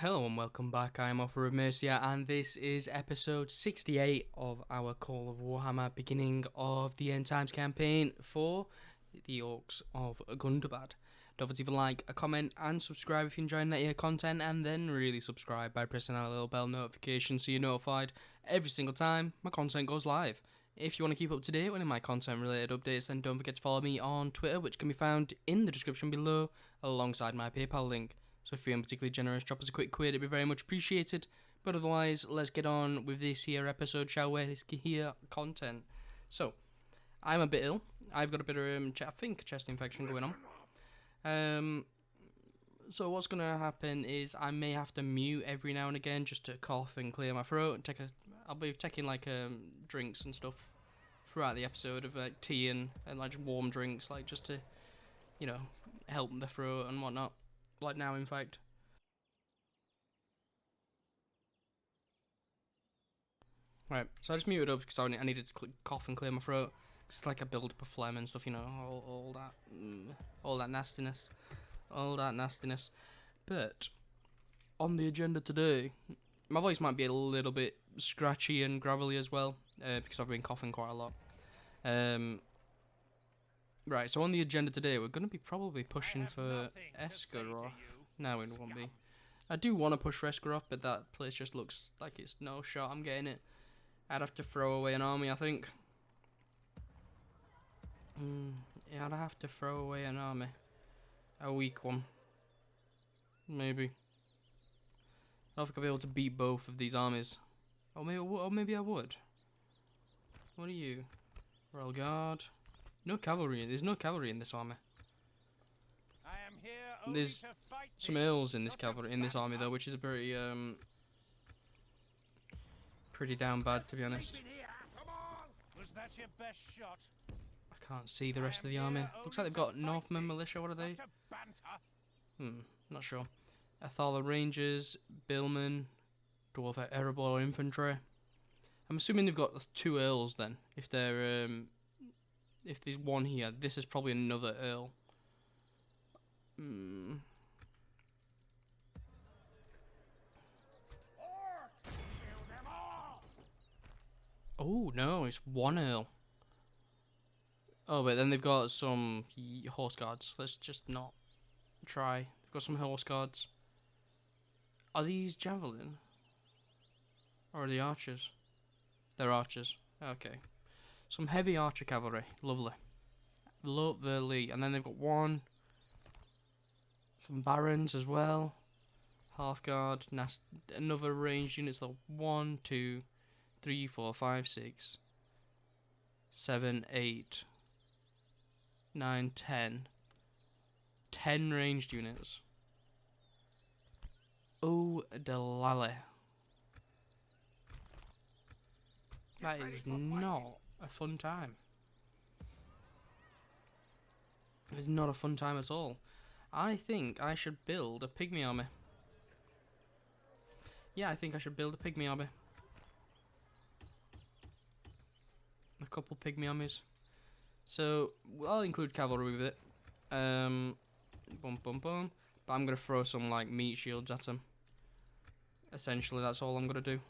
Hello and welcome back, I'm Offa of Mercia and this is episode 68 of our Call of Warhammer, beginning of the End Times campaign for the Orcs of Gundabad. Don't forget to leave a like, a comment and subscribe if you're enjoying that here content, and then really subscribe by pressing that little bell notification so you're notified every single time my content goes live. If you want to keep up to date with my content related updates, then don't forget to follow me on Twitter, which can be found in the description below alongside my PayPal link. So if you're feeling particularly generous, drop us a quick quid, it'd be very much appreciated. But otherwise, let's get on with this here episode, shall we? Let's get here content. So, I'm a bit ill. I've got a bit of, I think, chest infection going on. So what's going to happen is I may have to mute every now and again just to cough and clear my throat. I'll be taking like drinks and stuff throughout the episode of like tea and like just warm drinks, like just to, help the throat and whatnot. Like now, in fact. Right, so I just muted up because I needed to cough and clear my throat. It's like a build up of phlegm and stuff, all that nastiness. All that nastiness. But, on the agenda today, my voice might be a little bit scratchy and gravelly as well, because I've been coughing quite a lot. Right, so on the agenda today, we're going to be probably pushing for Esgaroth. No, it won't be. I do want to push for Esgaroth, but that place just looks like it's no shot I'm getting it. I'd have to throw away an army, I think. Yeah, I'd have to throw away an army. A weak one. Maybe. I don't think I'll be able to beat both of these armies. Or maybe I would. What are you? Royal Guard. No cavalry. There's no cavalry in this army. There's some earls in this army though, which is a pretty down bad, to be honest. Was that your best shot? I can't see the rest of the army. Looks like they've got Northmen militia. What are they? Not sure. Athala Rangers, Billmen, Dwarf Erebor Infantry. I'm assuming they've got two earls then. If there's one here, this is probably another earl. Oh no, it's one earl. Oh, but then they've got some horse guards. Let's just not try. They've got some horse guards. Are these javelin? Or are they archers? They're archers. Okay. Some heavy archer cavalry. Lovely. Lovely. And then they've got some barons as well. Half guard. Another ranged unit. So 1, 2, 3, 4, 5, 6, 7, 8, 9, 10. 10 ranged units. Oh, delally. That is not a fun time. It's not a fun time at all. I think I should build a pygmy army. Yeah, I think I should build a pygmy army. A couple pygmy armies. So, I'll include cavalry with it. Boom, boom, boom. But I'm going to throw some, like, meat shields at them. Essentially, that's all I'm going to do.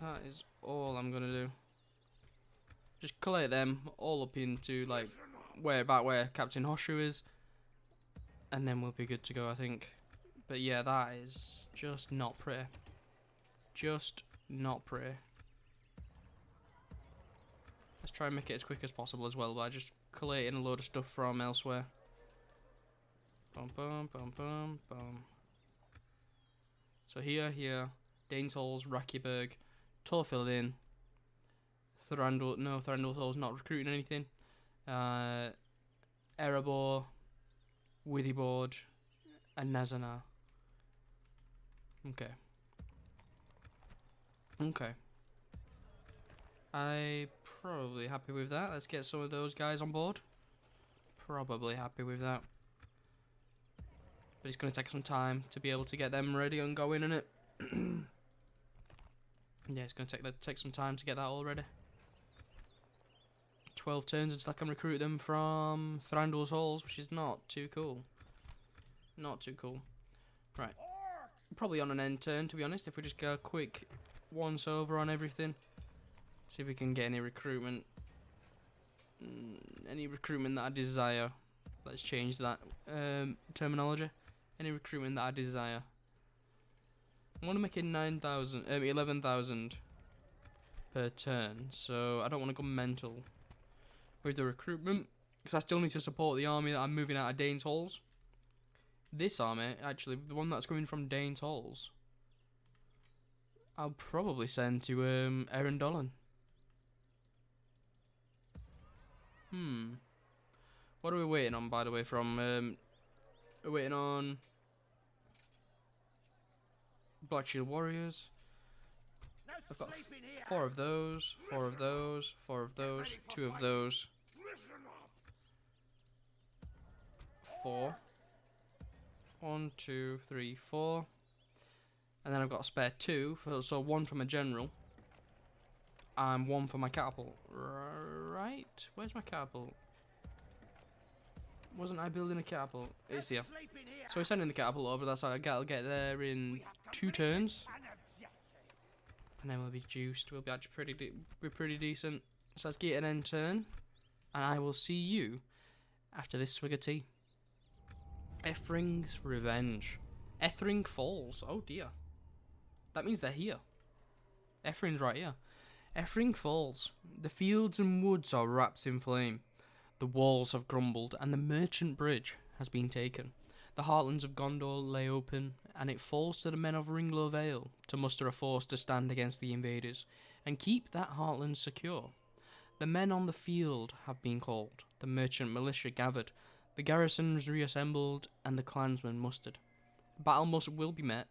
That is all I'm going to do. Just collate them all up into, like, about where Captain Hoshu is. And then we'll be good to go, I think. But yeah, that is just not pretty. Just not pretty. Let's try and make it as quick as possible as well by just collating a load of stuff from elsewhere. Boom, boom, boom, boom, boom. So here, Danes Halls, Rakiberg, Torfildin, Thranduil. No, Thranduil Hall's not recruiting anything. Erebor, Withyboard, and Nazanar. Okay. Okay. I'm probably happy with that. Let's get some of those guys on board. Probably happy with that. But it's going to take some time to be able to get them ready and going, innit? Yeah, it's going to take some time to get that all ready. 12 turns until I can recruit them from Thranduil's Halls, which is not too cool. Not too cool. Right. Probably on an end turn, to be honest, if we just go a quick once over on everything. See if we can get any recruitment. Any recruitment that I desire. Let's change that terminology. Any recruitment that I desire. I want to make it 11,000 per turn, so I don't want to go mental with the recruitment, because I still need to support the army that I'm moving out of Dane's Halls. This army, actually, the one that's coming from Dane's Halls, I'll probably send to Erin Dolan. What are we waiting on, by the way, from... we're waiting on... Black Shield Warriors. I've got 4 of those, 4 of those, 4 of those, 2 of those. 4. 1, 2, 3, 4. And then I've got a spare 2, so 1 for my general. And 1 for my catapult. Right? Where's my catapult? Wasn't I building a catapult? It's here. So we're sending the catapult over. That's how I'll get there in 2 turns. And then we'll be juiced. We'll be actually pretty decent. So let's get an end turn. And I will see you after this swig of tea. Ethering's Revenge. Ethering Falls. Oh dear. That means they're here. Ethering's right here. Ethering Falls. The fields and woods are wrapped in flame. The walls have crumbled, and the merchant bridge has been taken. The heartlands of Gondor lay open, and it falls to the men of Ringlow Vale to muster a force to stand against the invaders, and keep that heartland secure. The men on the field have been called, the merchant militia gathered, the garrisons reassembled, and the clansmen mustered. Battle will be met,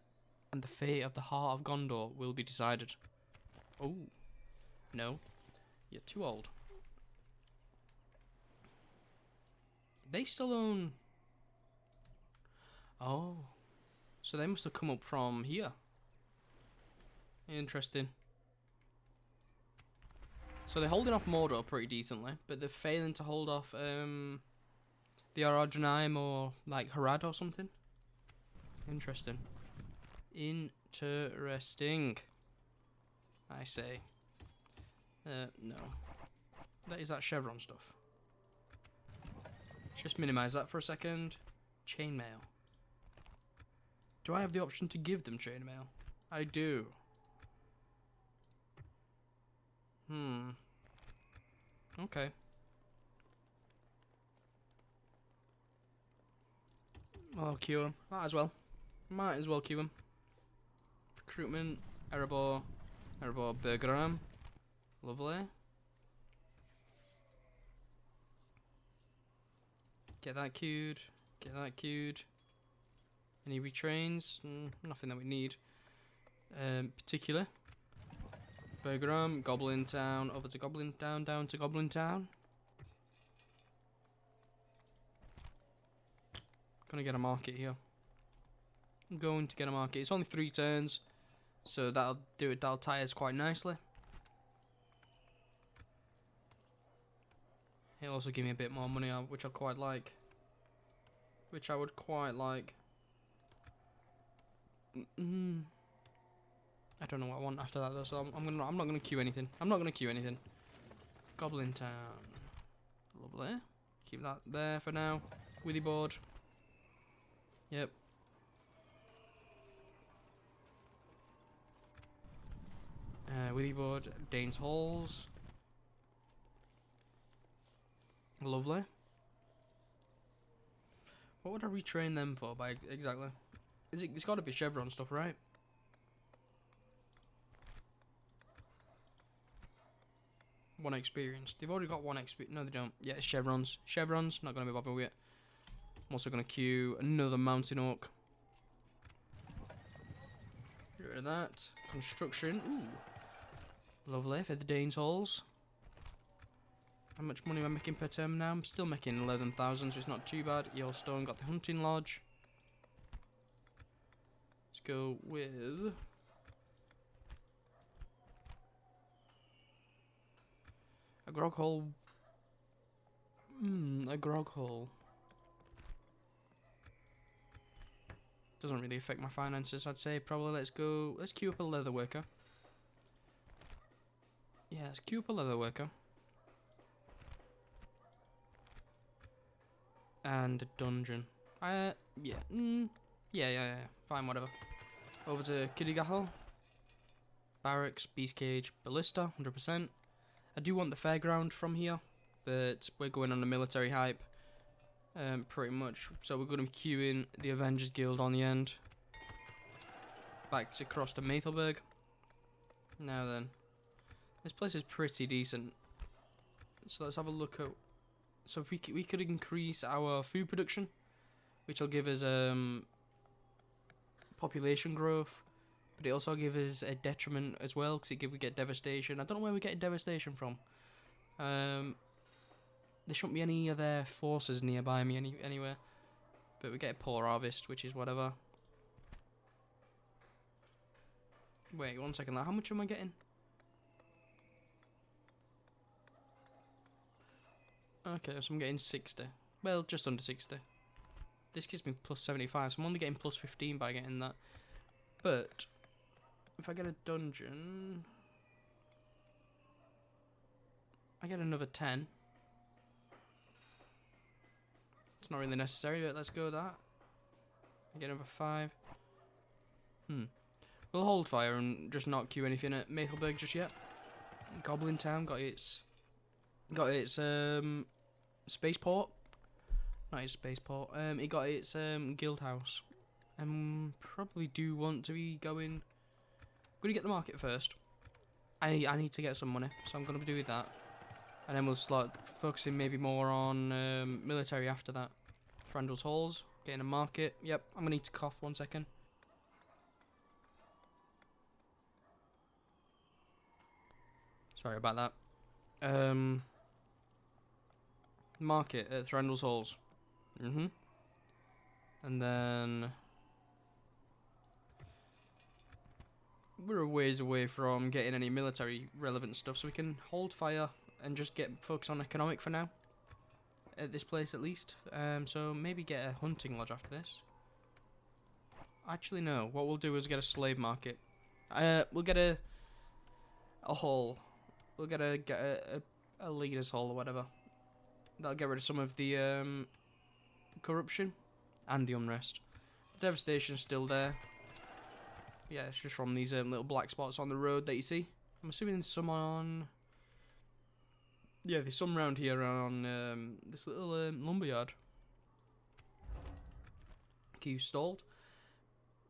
and the fate of the heart of Gondor will be decided. Oh, no, you're too old. They still own... Oh. So they must have come up from here. Interesting. So they're holding off Mordor pretty decently, but they're failing to hold off the Aradjanaim or like Harad or something. Interesting. Interesting. I say. No. That is that chevron stuff. Just minimize that for a second. Chainmail. Do I have the option to give them chainmail? I do. Okay. I'll queue him. Might as well. Might as well queue him. Recruitment. Erebor. Erebor Bergeram. Lovely. Get that queued. Get that queued. Any retrains? Nothing that we need. Particular. Bergeram, Goblin Town, over to Goblin Town, down to Goblin Town. Gonna get a market here. I'm going to get a market. It's only 3 turns, so that'll do it. That'll tie us quite nicely. It'll also give me a bit more money, which I quite like. Which I would quite like. I don't know what I want after that though, so I'm not gonna queue anything. I'm not gonna queue anything. Goblin Town. Lovely. Keep that there for now. Withy board. Yep. Withy board. Dane's Halls. Lovely. What would I retrain them for by exactly? It's got to be chevron stuff, right? One experience. They've already got one experience. No, they don't. Yeah, it's chevrons. Chevrons. Not going to be bothered with it. I'm also going to queue another mountain orc. Get rid of that. Construction. Ooh. Lovely for the Dane's Halls. How much money am I making per term now? I'm still making 11,000, so it's not too bad. Yellowstone got the hunting lodge. Let's go with... a grog hole. A grog hole. Doesn't really affect my finances, I'd say. Probably let's queue up a leather worker. Yeah, let's queue up a leather worker. And a dungeon. Yeah. Yeah. Fine, whatever. Over to Kiddigahol. Barracks, Beast Cage, Ballista, 100%. I do want the fairground from here, but we're going on the military hype. Pretty much. So we're going to queue in the Avengers Guild on the end. Back to across to Maythelberg. Now then. This place is pretty decent. So let's have a look at... So if we could increase our food production, which will give us population growth, but it also gives us a detriment as well, because we get devastation. I don't know where we're getting devastation from. There shouldn't be any other forces nearby me anywhere, but we get a poor harvest, which is whatever. Wait, 1 second. How much am I getting? Okay, so I'm getting 60. Well, just under 60. This gives me plus 75, so I'm only getting plus 15 by getting that. But if I get a dungeon, I get another 10. It's not really necessary, but let's go with that. I get another 5. We'll hold fire and just not queue anything at Maythelberg just yet. Goblin Town got its spaceport. Not its spaceport. It got its guild house. Probably do want to be going. I'm gonna get the market first. I need to get some money, so I'm gonna be doing that. And then we'll start focusing maybe more on military after that. Thranduil's Halls, getting a market. Yep, I'm gonna need to cough 1 second. Sorry about that. Market at Thranduil's Halls. And then we're a ways away from getting any military relevant stuff, so we can hold fire and just get focus on economic for now. At this place at least. So maybe get a hunting lodge after this. Actually no, what we'll do is get a slave market. We'll get a hall. We'll get a leader's hall or whatever. That'll get rid of some of the corruption and the unrest. The devastation's still there. Yeah, it's just from these little black spots on the road that you see. I'm assuming there's some on... Yeah, there's some around here on this little lumberyard. Queue stalled.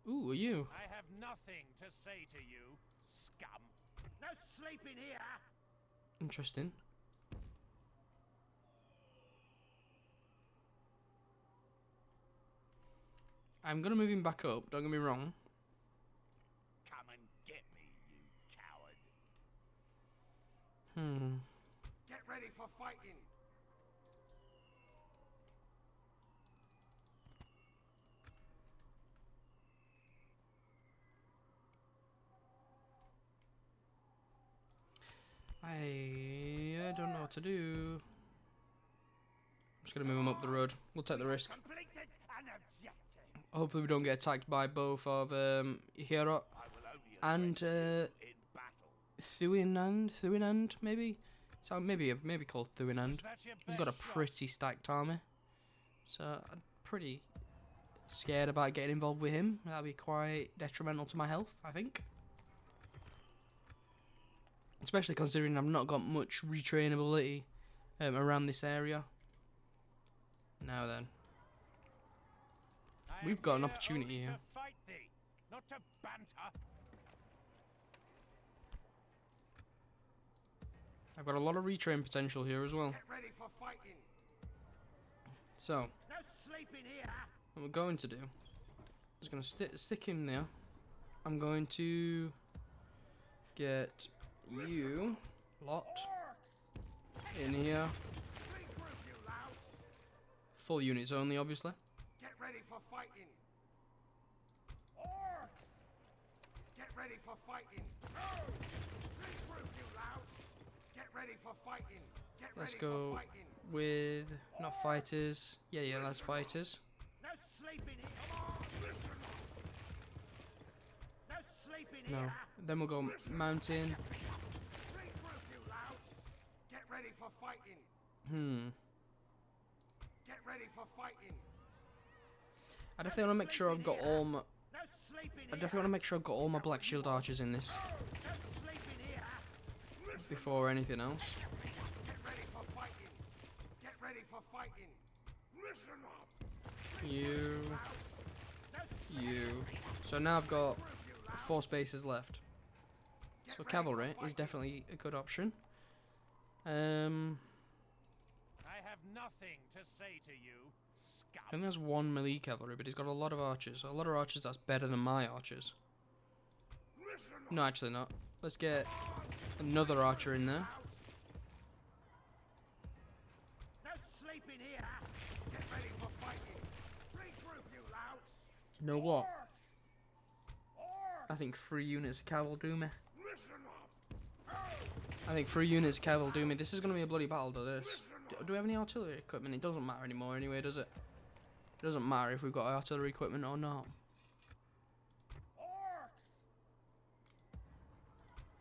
Ooh, are you? I have nothing to say to you, scum. No sleeping here. Interesting. I'm gonna move him back up, don't get me wrong. Come and get me, you Hmm. Get ready for fighting. I don't know what to do. I'm just gonna move him up the road. We'll take the risk. Completed an objective. Hopefully we don't get attacked by both of Esgaroth and Thuinand, maybe? So maybe called Thuinand. He's got a pretty stacked army. So I'm pretty scared about getting involved with him. That'll be quite detrimental to my health, I think. Especially considering I've not got much retrainability around this area. Now then. We've got an opportunity here. To fight thee, not to banter. I've got a lot of retrain potential here as well. Get ready for fighting. So, No sleeping here. what we're going to do is going to stick him there. I'm going to get you lot in here. Regroup, you louts. Full units only, obviously. Get ready for fighting. Orcs. Get ready for fighting. Regroup, you louts. Get ready for fighting. Get Let's ready go for fighting. with not fighters. Yeah, that's fighters. No sleeping here. Come on. No. Then we'll go mountain. Regroup, you louts. Get ready for fighting. Get ready for fighting. I definitely want to make sure I've got all my... No sleeping I definitely want to make sure I've got all my black shield archers in this No sleeping here. before anything else. Get ready for fighting. Get ready for fighting. Listen up. You. You. So now I've got 4 spaces left. So cavalry is definitely a good option. I have nothing to say to you, I scout. think there's 1 melee cavalry, but he's got a lot of archers. A lot of archers that's better than my archers. No, actually not. Let's get another archer in there. No sleeping here. Get ready for fighting. Regroup, you louts. You know what? Orcs. I think 3 units of cav will do me. Listen up. I think 3 units of cav will do me. This is going to be a bloody battle to this. Do we have any artillery equipment? It doesn't matter anymore anyway, does it? It doesn't matter if we've got artillery equipment or not. Orcs.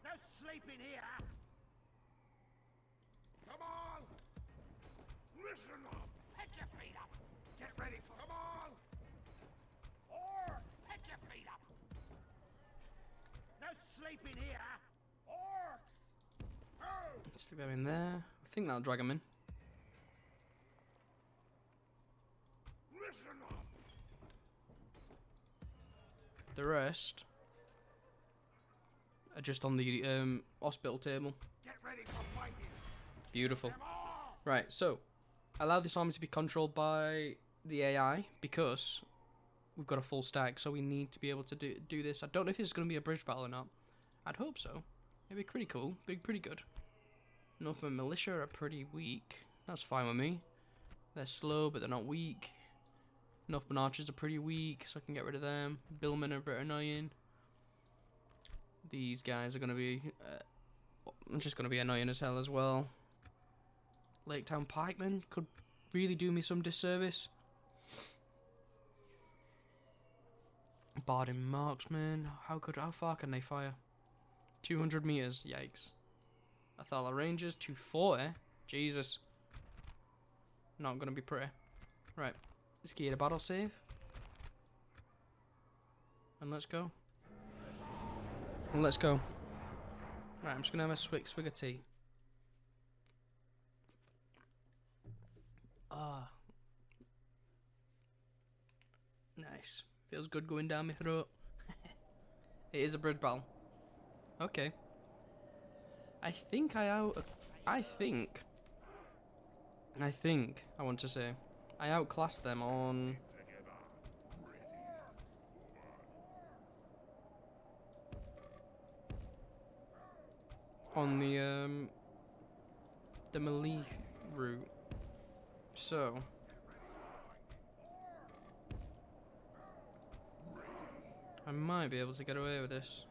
No sleeping here. Come on. Listen up. Pick your feet up. Get ready for. Come on. Orcs. Pick your feet up. No sleeping here. Orcs. Oh. Stick them in there. I think that'll drag them in. Listen up. The rest are just on the hospital table. Get ready for fighting. Beautiful. Come on. Right, so allow this army to be controlled by the AI because we've got a full stack, so we need to be able to do this. I don't know if this is going to be a bridge battle or not. I'd hope so. It'd be pretty cool. Be pretty good. Northern militia are pretty weak. That's fine with me. They're slow, but they're not weak. Northern archers are pretty weak, so I can get rid of them. Billmen are a bit annoying. These guys are going to be just going to be annoying as hell as well. Lake Town pikemen could really do me some disservice. Bardin marksmen, how far can they fire? 200 meters, yikes. Athala rangers, 240, Jesus. Not gonna be pretty. Right, let's get a battle save. And let's go. And let's go. Right, I'm just gonna have a swig of tea. Ah. Nice. Feels good going down my throat. It is a bridge battle. Okay. I think I want to say I outclassed them on the melee route. So I might be able to get away with this.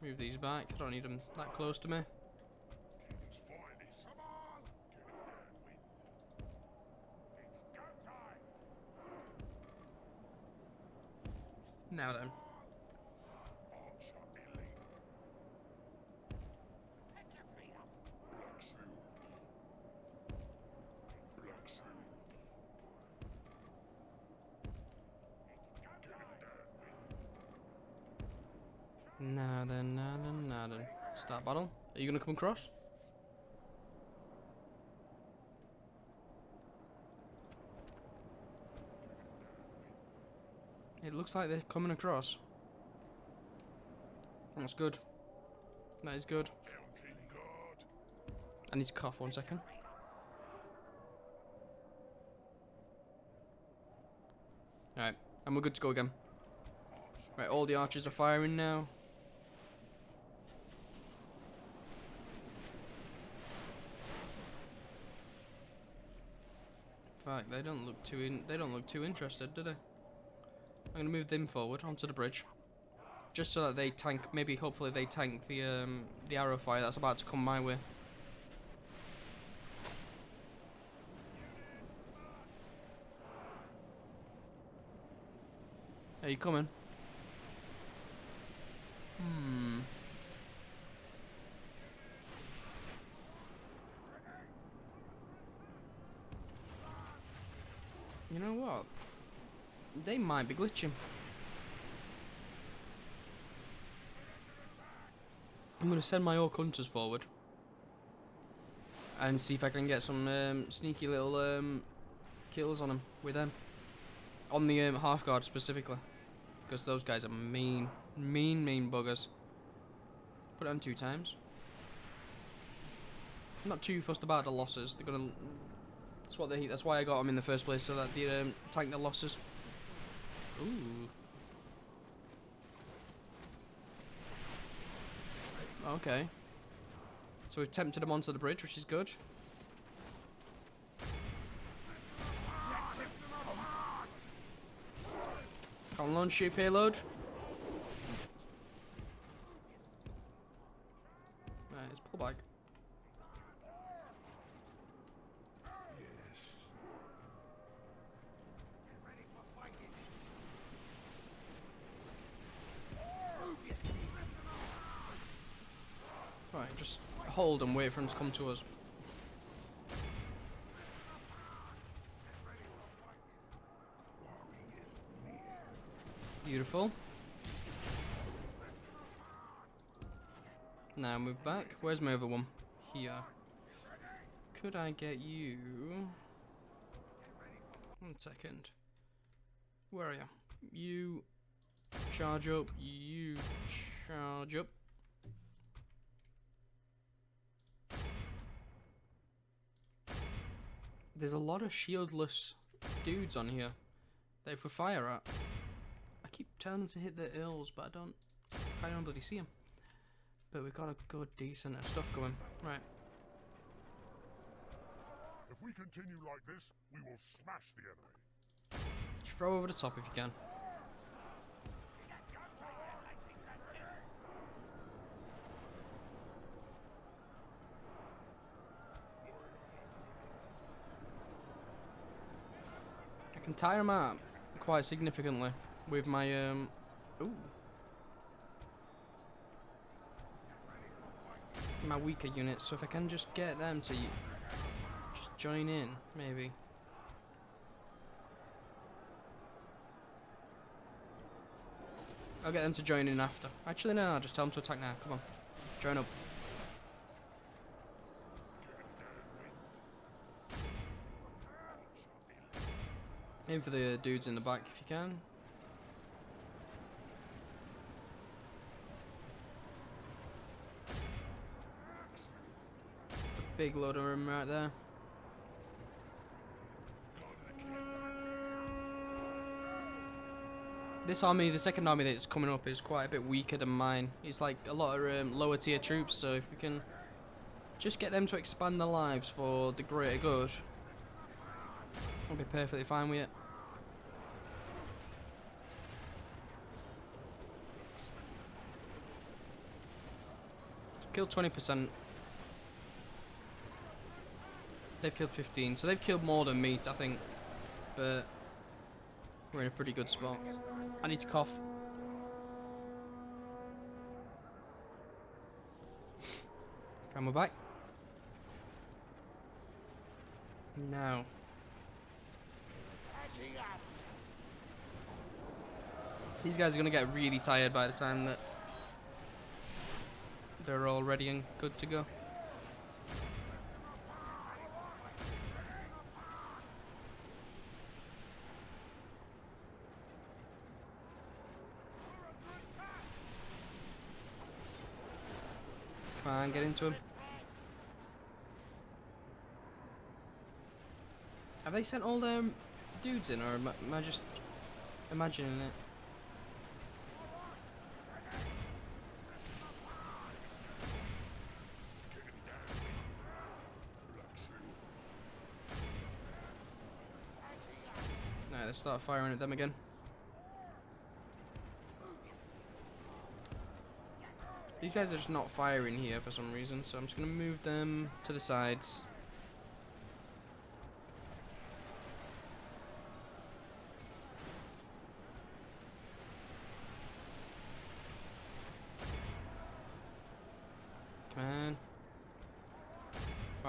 Move these back. I don't need them that close to me. Now then. Now then. Start battle. Are you gonna come across? It looks like they're coming across. That's good. That is good. I need to cough 1 second. Alright, and we're good to go again. Right, all the archers are firing now. In fact, they don't look too interested, do they? I'm gonna move them forward onto the bridge, just so that they tank. Maybe, hopefully, they tank the arrow fire that's about to come my way. Are you coming? You know what? They might be glitching. I'm going to send my orc hunters forward. And see if I can get some sneaky little kills on them with them. On the half guard specifically. Because those guys are mean buggers. Put it on 2 times. I'm not too fussed about the losses. They're gonna. That's what they. That's why I got them in the first place, so that they tank the losses. Ooh. Okay. So we've tempted them onto the bridge, which is good. Can't launch your payload. Right, let's pull back. Right, just hold and wait for him to come to us. Beautiful. Now move back. Where's my other one? Here. Could I get you? 1 second. Where are you? You charge up. You charge up. There's a lot of shieldless dudes on here that if we fire at, I keep telling them to hit their ills, but I don't bloody see them. But we've got a good, decent stuff going. Right. If we continue like this, we will smash the enemy. Just throw over the top if you can. I can tire them out quite significantly with my ooh. My weaker units, so if I can just get them to just join in, maybe. I'll get them to join in after. Actually, no, I'll just tell them to attack now. Come on, join up. Aim for the dudes in the back if you can. Big load of them right there. This army, the second army that's coming up, is quite a bit weaker than mine. It's like a lot of lower tier troops, so if we can just get them to expand their lives for the greater good, I'll be perfectly fine with it. Killed 20%. They've killed 15, so they've killed more than me, I think. But we're in a pretty good spot. I need to cough. Come on back. Now. These guys are going to get really tired by the time that they're all ready and good to go. Come on, get into him. Have they sent all their dudes in, or am I just imagining it? No, let's start firing at them again. These guys are just not firing here for some reason, so I'm just going to move them to the sides.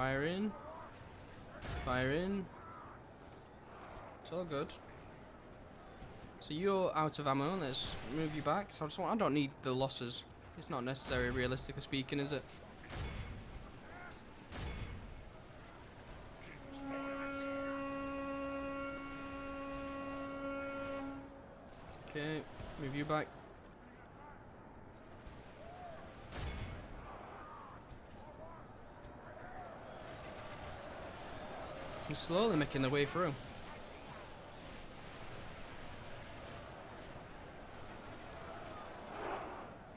Fire in. Fire in. It's all good. So you're out of ammo. Let's move you back. So I don't need the losses. It's not necessary, realistically speaking, is it? Okay, move you back. He's slowly making their way through.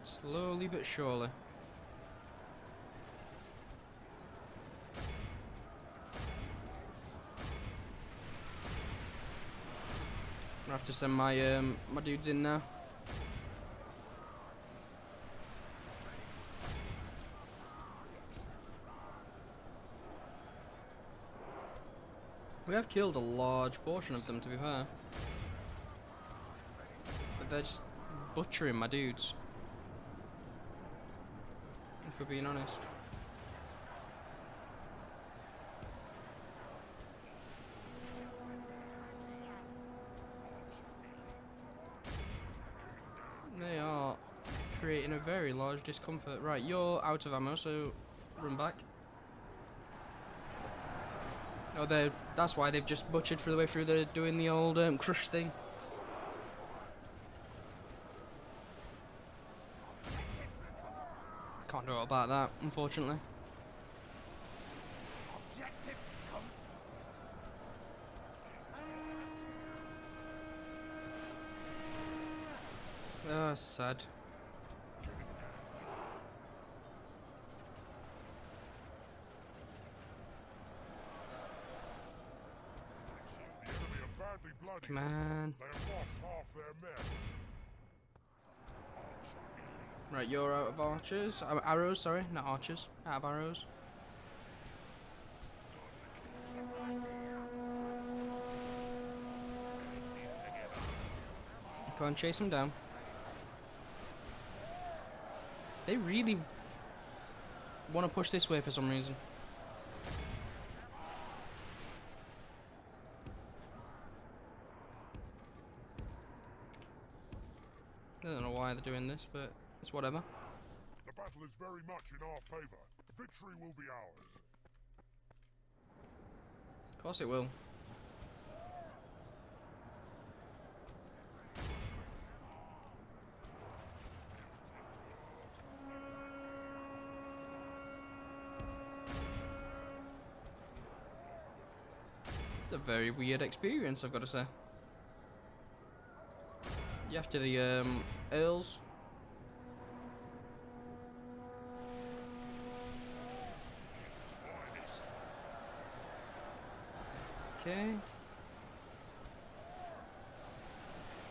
Slowly but surely. I have to send my my dudes in now. We have killed a large portion of them, to be fair. But they're just butchering my dudes. If we're being honest. They are creating a very large discomfort. Right, you're out of ammo, so run back. Oh, that's why they've just butchered through the way through. They're doing the old crush thing. Can't do all about that, unfortunately. Objective come. Oh, that's sad. The enemy are badly bloody. Come on. They have lost half their men. Right, you're out of archers. Arrows, sorry, not archers. Out of arrows. Go and chase them down. They really want to push this way for some reason. I don't know why they're doing this, but it's whatever. The battle is very much in our favor. Victory will be ours. Of course it will. It's a very weird experience, I've got to say. You after the Earls. Okay.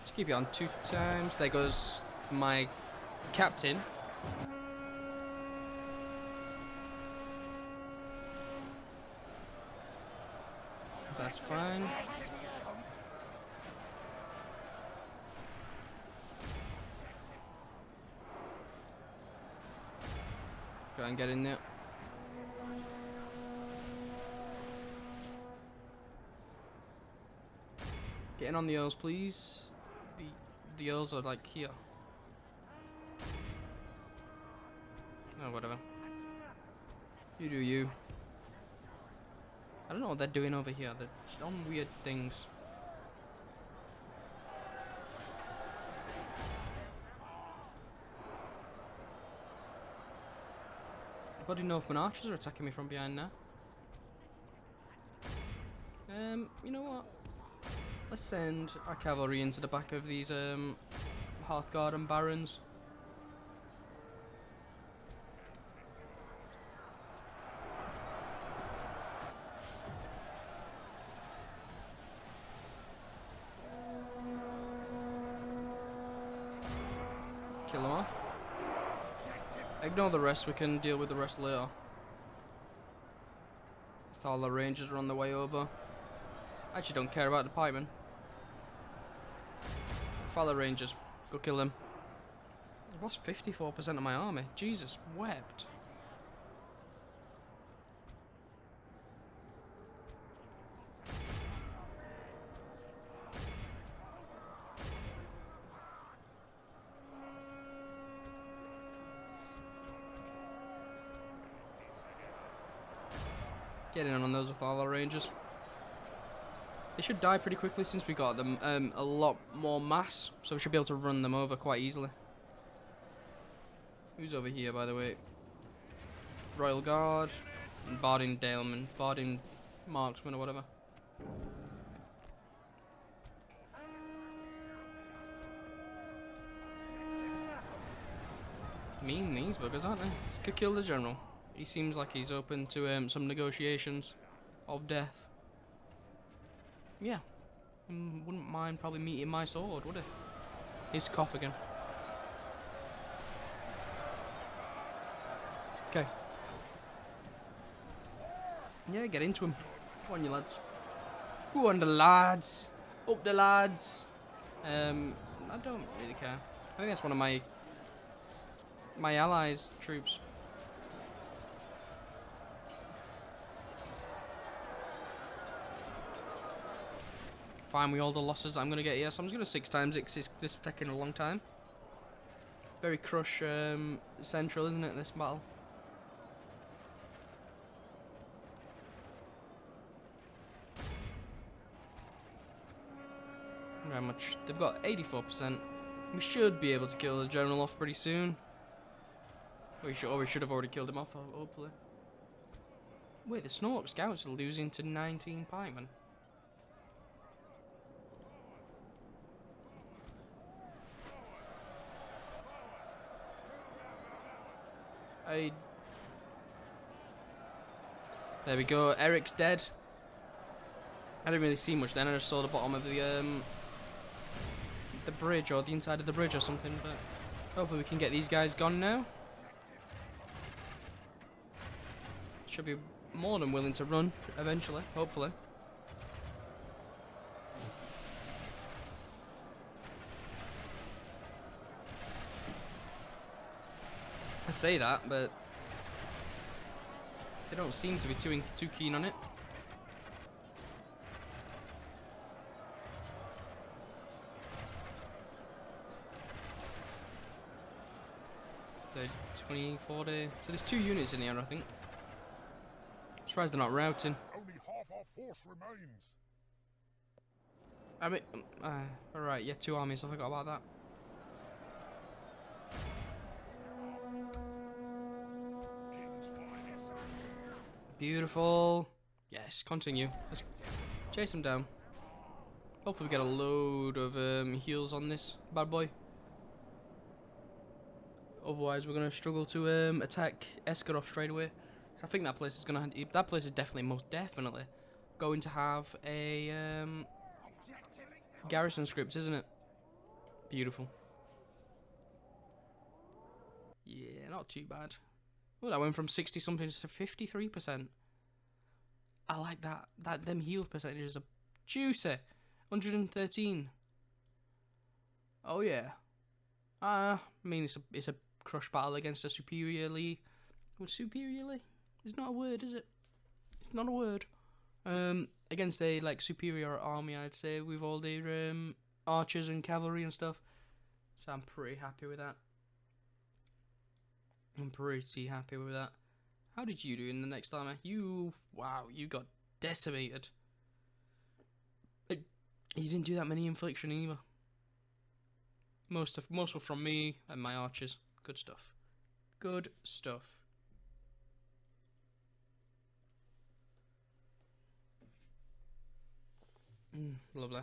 Just keep it on 2 times. There goes my captain. That's fine. Go and get in there. Getting on the Earls, please. The Earls are like here. Oh, whatever. You do you. I don't know what they're doing over here. They're on weird things. Bloody Northman archers are attacking me from behind now. You know what? Let's send our cavalry into the back of these Hearthguard and Barons. Kill them off. Ignore the rest, we can deal with the rest later. If all the rangers are on the way over. I actually don't care about the pikemen. Follow rangers. Go kill them. I lost 54% of my army. Jesus wept. Get in on those with all our rangers. They should die pretty quickly since we got them a lot more mass, so we should be able to run them over quite easily. Who's over here, by the way? Royal Guard, and Bardin Daleman, Bardin Marksman or whatever. Mean these buggers, aren't they? This could kill the general. He seems like he's open to some negotiations of death. Yeah. Wouldn't mind probably meeting my sword, would he? His cough again. Okay. Yeah, get into him. Go on, you lads. Go on, the lads. Up the lads. I don't really care. I think that's one of my allies' troops. Fine with all the losses I'm going to get here, so I'm just going to 6 times it, 'cause this is taking a long time. Very crush central, isn't it, this battle? How much? They've got 84%. We should be able to kill the general off pretty soon. We should have already killed him off, hopefully. Wait, the Snork Scouts are losing to 19 pikemen. There we go. Eric's dead. I didn't really see much then. I just saw the bottom of the bridge or the inside of the bridge or something. But hopefully we can get these guys gone now. Should be more than willing to run eventually. Hopefully. I say that, but they don't seem to be too keen on it. So 20, 40. So there's 2 units in here, I think. Surprised they're not routing. Only half our force remains. I mean, alright, yeah, 2 armies. I forgot about that. Beautiful. Yes, continue. Let's chase them down. Hopefully we get a load of heals on this bad boy. Otherwise we're going to struggle to attack Esgaroth straight away. So I think that place is going to... That place is definitely, most definitely, going to have a garrison script, isn't it? Beautiful. Yeah, not too bad. Oh, that went from 60 something to 53%. I like that. Them heal percentages are juicy. 113. Oh yeah. I mean it's a crush battle against a superiorly. What, superiorly? It's not a word, is it? It's not a word. Against a like superior army, I'd say, with all their archers and cavalry and stuff. So I'm pretty happy with that. I'm pretty happy with that. How did you do in the next armor? Wow, you got decimated. You didn't do that many infliction either. Most were from me and my archers. Good stuff. Good stuff. Lovely.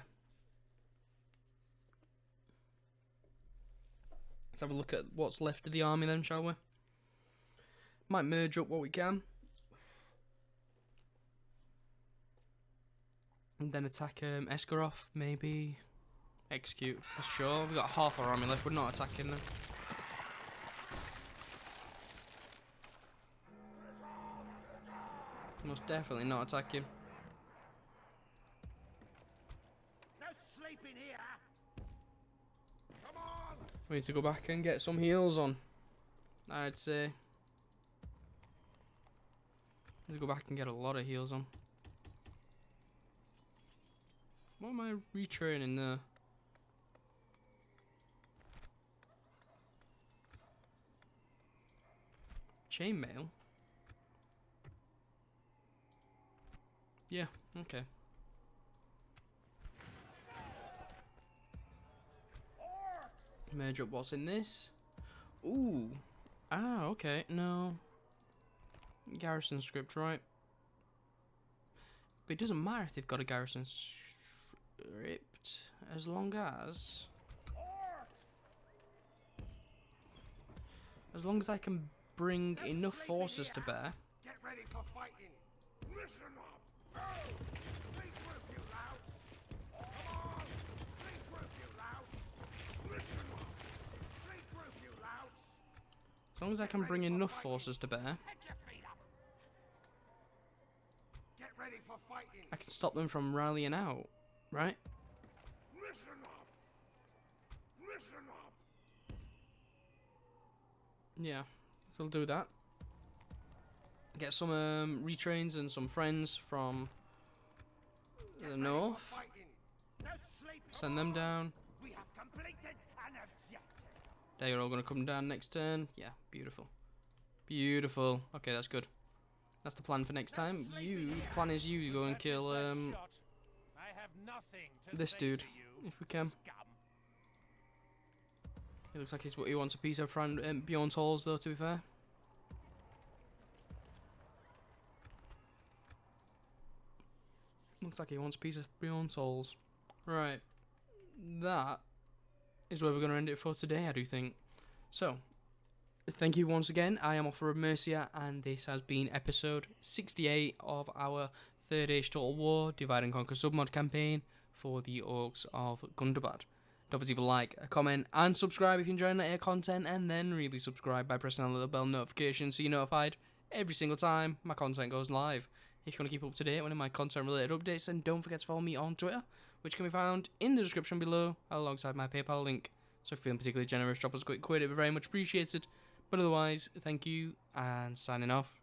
Let's have a look at what's left of the army then, shall we? Might merge up what we can. And then attack Esgaroth, maybe. Execute, for sure. We've got half our army left, we're not attacking them. Most definitely not attacking. No sleeping here. Come on. We need to go back and get some heals on, I'd say. Let's go back and get a lot of heals on. What am I retraining there? Chainmail? Yeah, okay. Merge up what's in this. Ooh. Ah, okay. No. Garrison script, right? But it doesn't matter if they've got a garrison script, as long as... As long as I can bring enough forces to bear. Get ready for fighting. Listen up. Oh, regroup, you louts. Come on, regroup, you louts. Listen up. Regroup, you louts. As long as I can bring enough forces to bear, Pick your feet up. Get ready for fighting. I can stop them from rallying out, right? Listen up. Listen up. Yeah, so I'll do that. Get some retrains and some friends from the north. Send them down. We have completed an objective. They're all going to come down next turn. Yeah, beautiful. Beautiful. Okay, that's good. That's the plan for next time. Plan is you go and kill I have nothing to this say dude, to you, if we can. scum. It looks like he wants a piece of Bjorn's halls, though, to be fair. Looks like he wants a piece of Bjorn's halls. Right. That is where we're going to end it for today, I do think. So, thank you once again. I am Offa of Mercia, and this has been episode 68 of our Third Age Total War Divide and Conquer submod campaign for the Orcs of Gundabad. Don't forget to leave a like, a comment, and subscribe if you're enjoying that content, and then really subscribe by pressing that little bell notification so you're notified every single time my content goes live. If you want to keep up to date with my content related updates, then don't forget to follow me on Twitter, which can be found in the description below alongside my PayPal link. So if you're feeling particularly generous, drop us a quick quid, it'd be very much appreciated. But otherwise, thank you and signing off.